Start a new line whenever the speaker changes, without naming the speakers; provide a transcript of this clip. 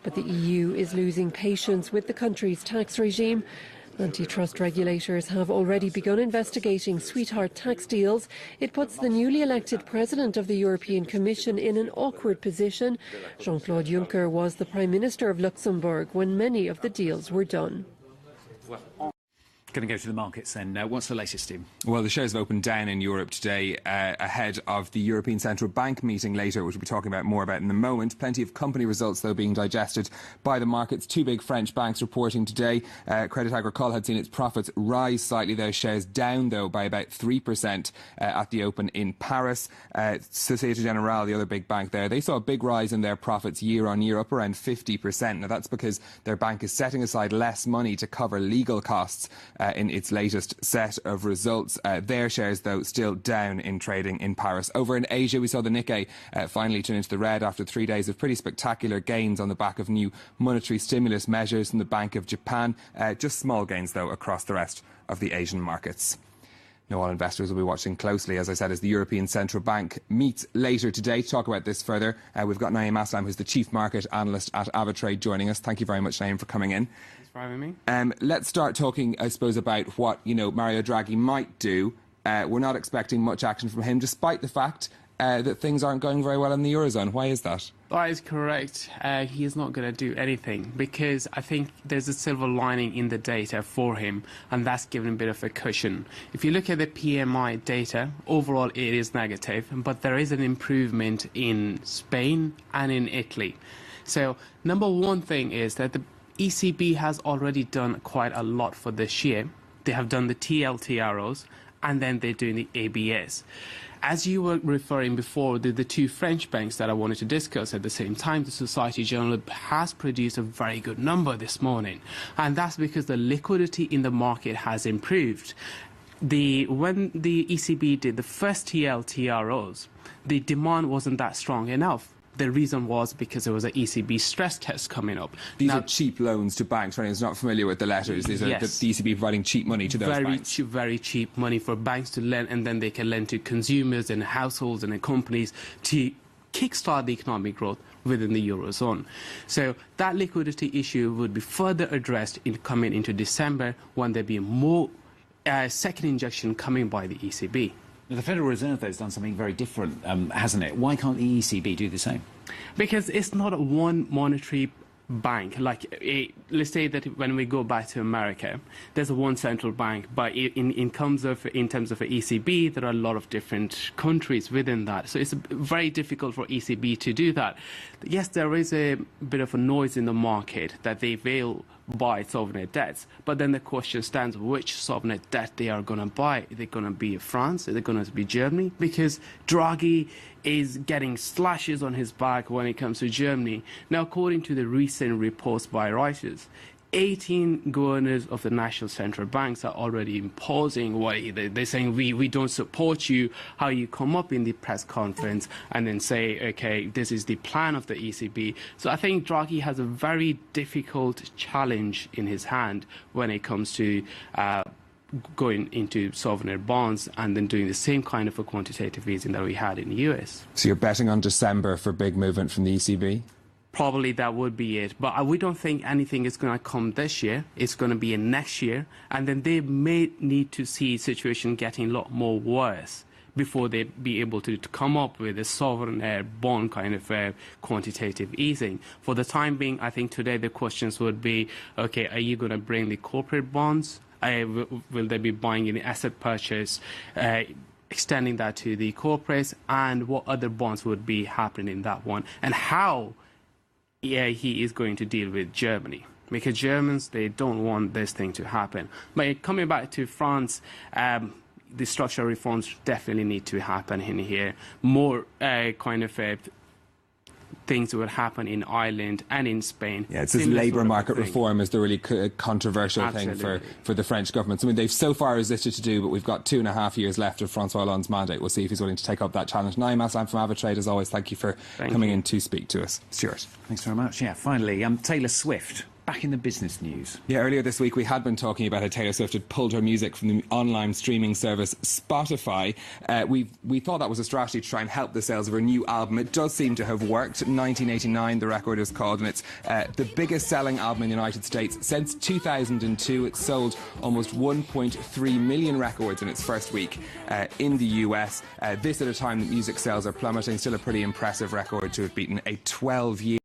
But the EU is losing patience with the country's tax regime. Antitrust regulators have already begun investigating sweetheart tax deals. It puts the newly elected president of the European Commission in an awkward position. Jean-Claude Juncker was the Prime Minister of Luxembourg when many of the deals were done.
Going to go to the markets then. What's the latest, Steve?
Well, the shares have opened down in Europe today ahead of the European Central Bank meeting later, which we'll be talking about more about in a moment. Plenty of company results, though, being digested by the markets. Two big French banks reporting today. Crédit Agricole had seen its profits rise slightly. Those shares down, though, by about 3% at the open in Paris. Société Générale, the other big bank there, they saw a big rise in their profits year on year, up around 50%. Now, that's because their bank is setting aside less money to cover legal costs in its latest set of results. Their shares, though, still down in trading in Paris. Over in Asia, we saw the Nikkei finally turn into the red after 3 days of pretty spectacular gains on the back of new monetary stimulus measures from the Bank of Japan. Just small gains, though, across the rest of the Asian markets. Now, all investors will be watching closely, as I said, as the European Central Bank meets later today. To talk about this further, we've got Naeem Aslam, who's the Chief Market Analyst at AvaTrade, joining us. Thank you very much, Naeem, for coming in.
Thanks for having me.
Let's start talking, I suppose, about what, Mario Draghi might do. We're not expecting much action from him, despite the fact that things aren't going very well in the Eurozone. Why is that?
That is correct. He is not going to do anything because I think there's a silver lining in the data for him, and that's given a bit of a cushion. If you look at the PMI data, overall it is negative, but there is an improvement in Spain and in Italy. So number one thing is that the ECB has already done quite a lot for this year. They have done the TLTROs, and then they're doing the ABS. As you were referring before, the two French banks that I wanted to discuss at the same time, the Société Générale has produced a very good number this morning. And that's because the liquidity in the market has improved. When the ECB did the first TLTROs, the demand wasn't that strong enough. The reason was because there was an ECB stress test coming up.
These are cheap loans to banks, right? It's not familiar with the letters. These are the ECB providing cheap money to those banks.
Very cheap money for banks to lend, and then they can lend to consumers and households and companies to kickstart the economic growth within the Eurozone. So that liquidity issue would be further addressed coming into December when there be more second injection coming by the ECB.
The Federal Reserve, though, has done something very different, hasn't it? Why can't the ECB do the same?
Because it's not a one monetary bank. Let's say that when we go back to America, there's a one central bank, but in terms of an ECB, there are a lot of different countries within that. So it's very difficult for ECB to do that. Yes, there is a bit of a noise in the market that they will buy sovereign debts, but then the question stands which sovereign debt they are going to buy. Is it going to be France? Is it going to be Germany? Because Draghi is getting slashes on his back when it comes to Germany. Now, according to the recent reports by Reuters, 18 governors of the national central banks are already imposing they're saying we don't support you. How you come up in the press conference and then say, okay, this is the plan of the ECB. So I think Draghi has a very difficult challenge in his hand when it comes to going into sovereign bonds and then doing the same kind of a quantitative easing that we had in the US.
So you're betting on December for big movement from the ECB?
Probably that would be it. But we don't think anything is going to come this year. It's going to be in next year. And then they may need to see the situation getting a lot more worse before they be able to come up with a sovereign bond kind of quantitative easing. For the time being, I think today the questions would be, okay, are you going to bring the corporate bonds? Will they be buying any asset purchase? Extending that to the corporates, and what other bonds would be happening in that one, and how he is going to deal with Germany, because Germans, they don't want this thing to happen. But coming back to France, the structural reforms definitely need to happen in here. More things will happen in Ireland and in Spain.
Yeah, it's this labour market reform is the really controversial thing for the French government. I mean, they've so far resisted to do, but we've got 2.5 years left of François Hollande's mandate. We'll see if he's willing to take up that challenge. Naeem Aslam from AvaTrade, as always, thank you for coming in to speak to us. Stuart.
Thanks very much. Yeah, finally, Taylor Swift back in the business news.
Yeah, earlier this week we had been talking about how Taylor Swift had pulled her music from the online streaming service Spotify. We thought that was a strategy to try and help the sales of her new album. It does seem to have worked. 1989, the record is called, and it's the biggest selling album in the United States since 2002. It sold almost 1.3 million records in its first week in the US. This at a time that music sales are plummeting. Still a pretty impressive record to have beaten a 12-year